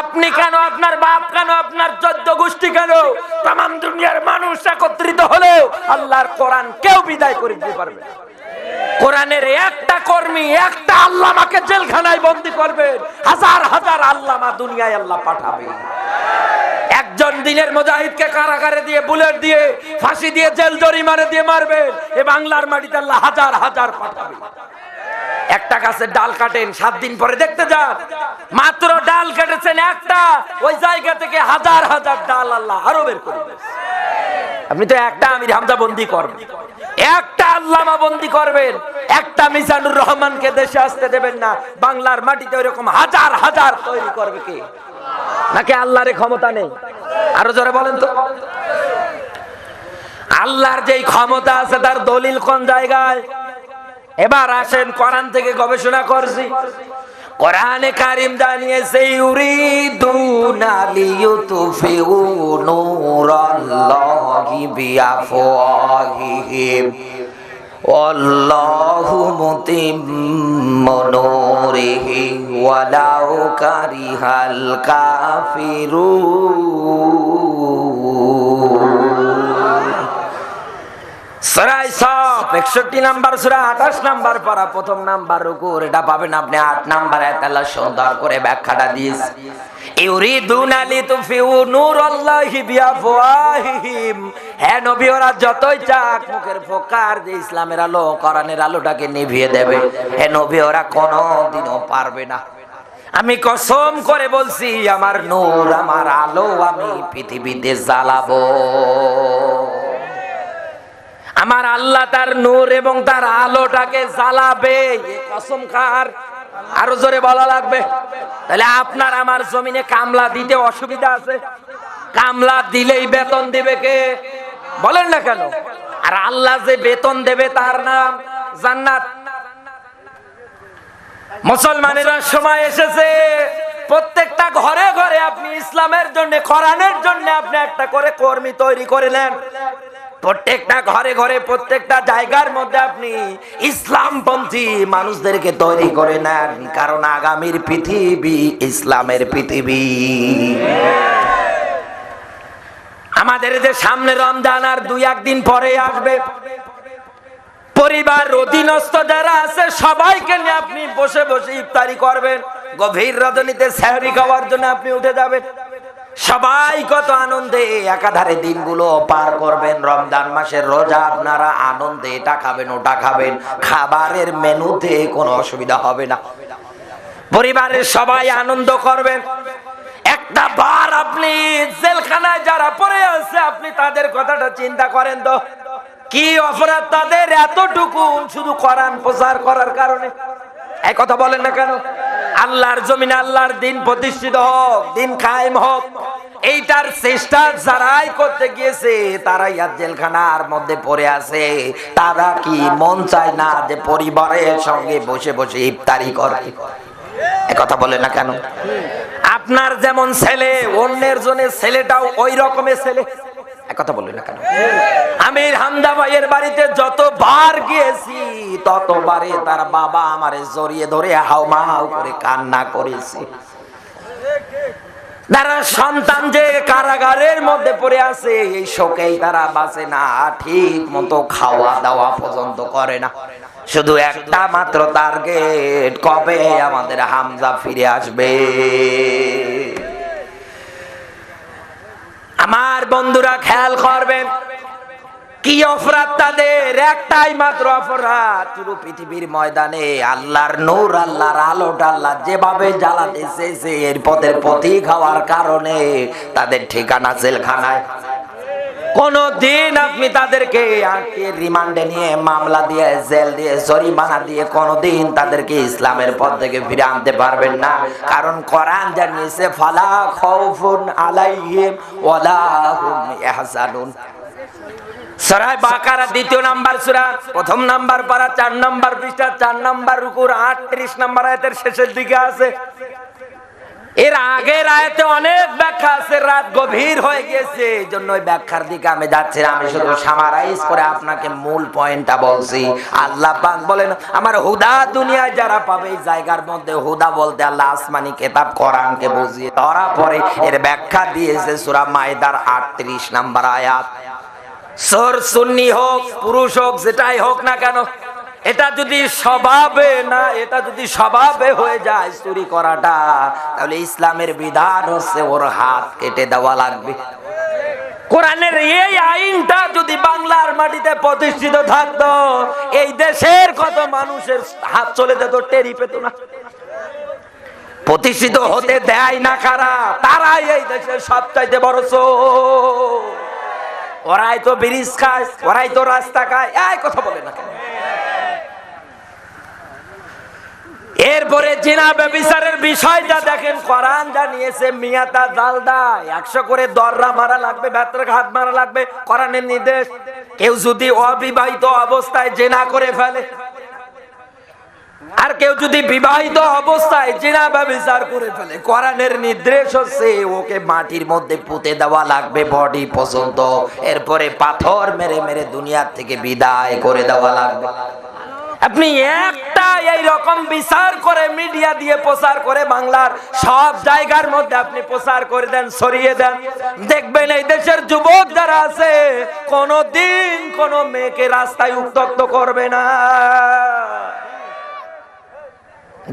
আপনি কেন, আপনার বাপ কেন, আপনার 14 গোষ্ঠী কেন, তামাম দুনিয়ার মানুষ একত্রিত হলেও আল্লাহর কোরআন কেউ বিদায় করে দিতে পারবে না। কোরআনের একটা কর্মী, একটা আল্লামাকে জেলখানায় বন্দী করবেন, হাজার হাজার আল্লামা দুনিয়ায় আল্লাহ পাঠাবে। একজন দিনের মুজাহিদকে কারাগারে দিয়ে, বুলেট দিয়ে, ফাঁসি দিয়ে, জেল জরিমানা দিয়ে মারবেন, এ বাংলার মাটিতে আল্লাহ হাজার হাজার পাঠাবে। একটা গাছের ডাল কাটেন, 7 দিন পরে দেখতে যান, মাত্র ডাল কেটেছেন একটা, ওই জায়গা থেকে হাজার হাজার ডাল আল্লাহ আরো বের করে দিয়েছে। আপনি তো একটা আমির হামজা বন্দী করবেন, একটা আল্লামা বন্দী করবেন, একটা মিজানুর রহমানকে দেশে আসতে দেবেন না। বাংলার মাটিতে ওইরকম হাজার হাজার তৈরি করবে কে? নাকি আল্লাহর ক্ষমতা নেই? আরো জোরে বলেন তো। আল্লাহর যেই ক্ষমতা আছে তার দলিল কোন জায়গায়? এবার আসেন, কোরআন থেকে গবেষণা করছি। কোরআনে কারীম জানিয়েছে ইউরিদুনা লিইউতফিউ নূরাল্লাহি বিআফওয়াহিহিম ওয়াল্লাহু মুতিম্মু নূরিহি ওয়ালাউ কারিহাল কাফিরুন। সূরা সফ 61 নাম্বার সূরা 28 নাম্বার পারা, প্রথম নাম্বার রুকু, এটা পাবেন আপনি 8 নাম্বার আয়াত। আল্লাহ সুন্দর করে ব্যাখ্যাটা দিয়েছে। ইউরিদুনা লিতুফিউ নূরাল্লাহি বিআফওয়াহিহিম, হে নবী ওরা যতই চাক মুখের ফোকার যে ইসলামের আলো, কোরআনের আলোটাকে নিভিয়ে দেবে, হে নবী ওরা কোনোদিনও পারবে না। আমি কসম করে বলছি, আমার নূর, আমার আলো আমি পৃথিবীতে জ্বালাবো। আমার আল্লাহ তার নূর এবং তার আলোটাকে জ্বালাবে, কসম কার? আরো জোরে বলা লাগবে। তাহলে আপনার আমার জমিনে কামলা দিতে অসুবিধা আছে? কামলা দিলেই বেতন দিবে কে? বলেন না কেন? আর আল্লাহ যে বেতন দেবে তার নাম জান্নাত। মুসলমানেরা সময় এসেছে, প্রত্যেকটা ঘরে ঘরে আপনি ইসলামের জন্য, কোরআনের জন্য আপনি একটা করে কর্মী তৈরি করে নেন। প্রত্যেকটা ঘরে ঘরে, প্রত্যেকটা জায়গার মধ্যে আপনি ইসলামপন্থী মানুষদেরকে তৈরি করে নেন, কারণ আগামীর পৃথিবী ইসলামের পৃথিবী। আমাদের যে সামনে রমজান আর 2-1 দিন পরে আসবে, পরিবার অধীনস্থ যারা আছে সবাইকে নিয়ে আপনি বসে বসে ইফতারি করবেন। গভীর রজনীতে সেহরি খাওয়ার জন্য আপনি উঠে যাবেন। সবাই কত আনন্দে একাধারে দিনগুলো পার করবেন। রমজান মাসের রোজা আপনারা আনন্দে এটা খাবেন, ওটা খাবেন, খাবারের মেনুতে কোনো অসুবিধা হবে না। পরিবারের সবাই আনন্দ করবেন। একটা বার আপনি জেলখানায় যারা পড়ে আছে, আপনি তাদের কথাটা চিন্তা করেন তো, কি অপরাধ তাদের এতটুকু শুধু কোরআন প্রচার করার কারণে? এই কথা বলেন না কেন? আল্লাহর জমিনে আল্লাহর দিন প্রতিষ্ঠিত হোক, দিন কায়েম হোক, এইটার চেষ্টা যারাই করতে গিয়েছে তারাই আজ জেলখানার মধ্যে পড়ে আছে। তারা কি মন চায় না যে পরিবারের সঙ্গে বসে বসে ইফতারি করে? এই কথা বলেন না কেন? আপনার যেমন ছেলে, অন্যের জন্য ছেলেটাও ওই রকমের ছেলে। কথা বলি না কেন? আমির হামজা ভাইয়ের বাড়িতে যতবার গিয়েছি ততবারে তার বাবা আমারে জড়িয়ে ধরে হাউমাউ করে কান্না করেছে। তারা সন্তান যে কারাগারের মধ্যে পড়ে আছে, এই শোকেই তারা বাঁচে না, ঠিক মতো খাওয়া দাওয়া পর্যন্ত করে না। শুধু একটা মাত্র টার্গেট, কবে আমাদের হামজা ফিরে আসবে। আমার বন্ধুরা খেয়াল করবেন, কি অপরাধ তাদের? একটাই মাত্র অপরাধ, পুরো পৃথিবীর ময়দানে আল্লাহর নূর, আল্লাহর আলোটা আল্লাহ যেভাবে জ্বালাতে চেয়েছে এর পথের প্রতীক হওয়ার কারণে তাদের ঠিকানা জেলখানায়। কোনদিন আপনি তাদেরকে আটকে রিমান্ডে নিয়ে, মামলা দিয়ে, জেল দিয়ে, জরিমানা দিয়ে কোনদিন তাদেরকে ইসলামের পথ থেকে ফিরে আনতে পারবেন না। কারণ কোরআন জানিয়েছে ফালা খাউফুন আলাইহিম ওয়ালা হুম ইয়াহজানুন। সূরা বাকারা 2 নাম্বার সূরা, 1 নাম্বার পারা, 4 নাম্বার পৃষ্ঠা, 4 নাম্বার রুকুর 38 নাম্বার আয়াতের শেষের দিকে আছে। এর আগের আয়াতে অনেক ব্যাখ্যা আছে, রাত গভীর হয়ে গেছে, এই জন্য ওই ব্যাখ্যার দিকে আমি যাচ্ছি না। আমি শুধু সামারাইজ করে আপনাকে মূল পয়েন্টটা বলছি। আল্লাহ পাক বলেন, আমার হুদা দুনিয়ায় যারা পাবে, এই জায়গার মধ্যে হুদা বলতে আল্লাহ আসমানি কিতাব কোরআনকে বুঝিয়ে ধরা পড়ে এর ব্যাখ্যা দিয়েছে সূরা মাইদার 38 নম্বর আয়াত। সর সুন্নি হোক পুরুষ হোক যেটাই হোক না কেন, এটা যদি স্বভাবে হয়ে যায় চুরি করাটা, তাহলে ইসলামের বিধান হচ্ছে ওর হাত কেটে দেওয়া লাগবে। কোরআনের এই আইনটা যদি বাংলার মাটিতে প্রতিষ্ঠিত থাকতো, এই দেশের কত মানুষের হাত চলে যেত, টেরি পেত না। প্রতিষ্ঠিত হতে দেয় না কারা? তারাই এই দেশের সবচাইতে বড় চোর। ওরাই তো ব্রিজ খায়, ওরাই তো রাস্তা খায়, এই কথা বলে না কেন? এরপরে জিনা ব্যভিচারের বিষয়টা দেখেন, কোরআন জানিয়েছে মিয়াতা জালদা, 100 করে দররা মারা লাগবে, বেত্রে হাত মারা লাগবে, কোরআনের নির্দেশ। কেউ যদি অবিবাহিত অবস্থায় জিনা করে ফেলে, আর কেউ যদি বিবাহিত অবস্থায় জিনা ব্যভিচার করে ফেলে, কোরআনের নির্দেশ হচ্ছে ওকে মাটির মধ্যে পুঁতে দেওয়া লাগবে বডি পর্যন্ত, এরপরে পাথর মেরে মেরে দুনিয়ার থেকে বিদায় করে দেওয়া লাগবে। আপনি একটা এই রকম বিচার করে মিডিয়া দিয়ে প্রচার করে বাংলার সব জায়গার মধ্যে আপনি প্রচার করে দেন, ছড়িয়ে দেন, দেখবেন এই দেশের যুবক যারা আছে কোনদিন কোন মেয়েকে রাস্তায় উত্ত্যক্ত করবে না।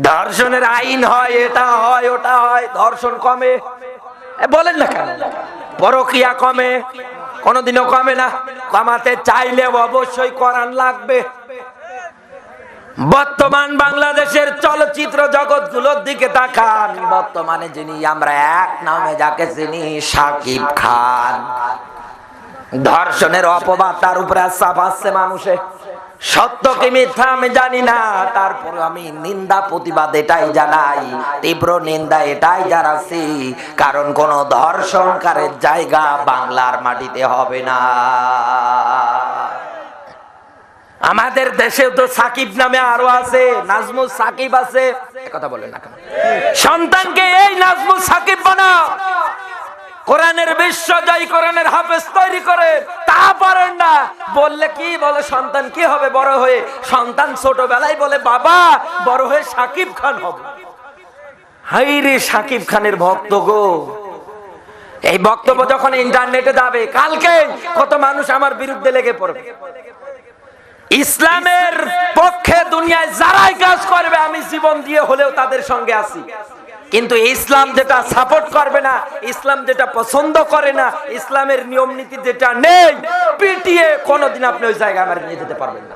ধর্ষণের আইন হয়, এটা হয়, ওটা হয়, ধর্ষণ কমে বলেন না কেন? পরকীয়া কমে? কোনদিনও কমে না। কমাতে চাইলে অবশ্যই কোরআন লাগবে। বর্তমান বাংলাদেশের চলচ্চিত্র জগৎগুলোর দিকে তাকান, বর্তমানে যিনি আমরা এক নামে যাকে চিনি, শাকিব খান, ধর্ষণের অপবাদ তার উপরে চাপাচ্ছে মানুষে। সত্য কি মিথ্যা আমি জানি না, তারপরে আমি নিন্দা প্রতিবাদ এটাই জানাই, তীব্র নিন্দা এটাই জানাচ্ছি, কারণ কোন ধর্ষণকারের জায়গা বাংলার মাটিতে হবে না। আমাদের দেশে তো সাকিব নামে আরো আছে, নাজমুল সাকিব আছে, কথা বলেন না কেন? সন্তানকে এই নাজমুল সাকিব বানাও, কোরআনের বিশ্বজয়ী, কোরআনের হাফেজ তৈরি করে, তা পারেন না। বললে কি বলে, সন্তান কি হবে বড় হয়ে? সন্তান ছোটবেলায় বলে বাবা বড় হয়ে সাকিব খান হবে। হাই রে, সাকিব খানের ভক্ত গো। এই বক্তব্য যখন ইন্টারনেটে যাবে, কালকে কত মানুষ আমার বিরুদ্ধে লেগে পড়বে। ইসলামের পক্ষে দুনিয়ায় যারাই কাজ করবে, আমি জীবন দিয়ে হলেও তাদের সঙ্গে আছি। কিন্তু ইসলাম যেটা সাপোর্ট করবে না, ইসলাম যেটা পছন্দ করে না, ইসলামের নিয়ম নীতি যেটা নেই, পিটিয়ে কোনোদিন আপনি ওই জায়গায় আমার নিয়ে যেতে পারবেন না।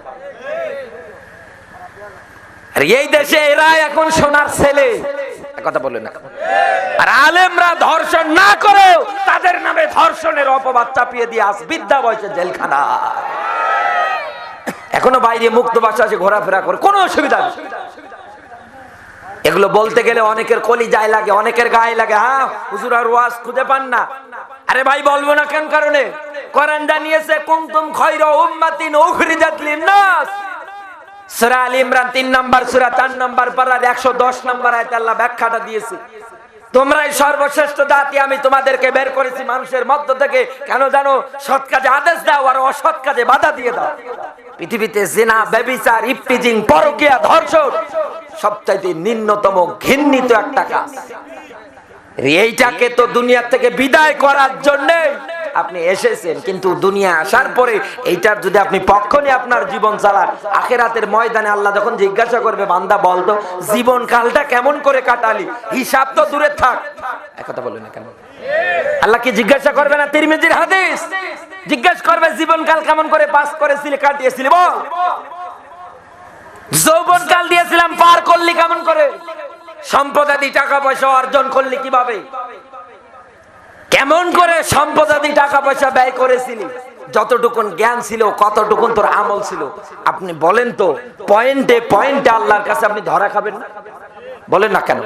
আর এই দেশে এরা এখন সোনার ছেলে, কথা বললেন না। আর আলেমরা ধর্ষণ না করেও তাদের নামে ধর্ষণের অপবাদ চাপিয়ে দিয়ে আস বৃদ্ধা বয়সে জেলখানা। এখনো বাইরে মুক্ত বাতাসে ঘোরাফেরা করে, কোনো অসুবিধা নেই। এগুলো বলতে গেলে অনেকের কলিজায় লাগে, অনেকের গায়ে লাগে। হ্যাঁ হুজুর আর ওয়াজ খুঁজে পান না। আরে ভাই বলবো না কেন কারণে? কোরআন জানিয়েছে কুনতুম খায়রা উম্মাতিন উখরিজাত লিন-নাস। সূরা আলে ইমরান 3 নম্বর সূরা 4 নম্বর পারার 110 নম্বর আয়াতে আল্লাহ ব্যাখ্যাটা দিয়েছে, তোমরাই সর্বশ্রেষ্ঠ জাতি, আমি তোমাদেরকে বের করেছি মানুষের মধ্য থেকে। কেন জানো? সৎ কাজে আদেশ দাও আর অসৎ কাজে বাধা দিয়ে দাও। পৃথিবীতে জিনা, ব্যভিচার, ইফতিজিং, পরকীয়া, ধর্ষণ সবচাইতে নিম্নতম ঘৃণিত একটা কাজ। এইটাকে তো দুনিয়া থেকে বিদায় করার জন্য আপনি এসেছেন, কিন্তু দুনিয়া আসার পরে এইটার যদি আপনি পক্ষ নিয়ে আপনার জীবন চালান, আখিরাতের ময়দানে আল্লাহ যখন জিজ্ঞাসা করবে, বান্দা বলতো জীবন কালটা কেমন করে কাটালি, হিসাব তো দূরে থাক। একথা বলেন না কেন? আল্লাহ কি জিজ্ঞাসা করবে না? তিরমিজির হাদিস, জিজ্ঞাসা করবে জীবন কাল কেমন করে পাস করেছিলি, কাটিয়েছিলি, বল। যৌবন কাল দিয়েছিলাম, পার করলি কেমন করে? সম্পদাদি টাকা পয়সা অর্জন করলি কিভাবে? কেমন করে সম্পদাদি টাকা পয়সা ব্যয় করেছিলি? যতটুকুন জ্ঞান ছিল, কতটুকুন তোর আমল ছিল? আপনি বলেন তো, পয়েন্টে পয়েন্টে আল্লাহর কাছে আপনি ধরা খাবেন না? বলেন না কেন?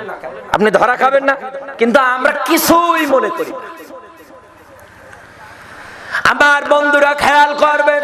আপনি ধরা খাবেন না? কিন্তু আমরা কিছুই মনে করি। আমার বন্ধুরা খেয়াল করবেন,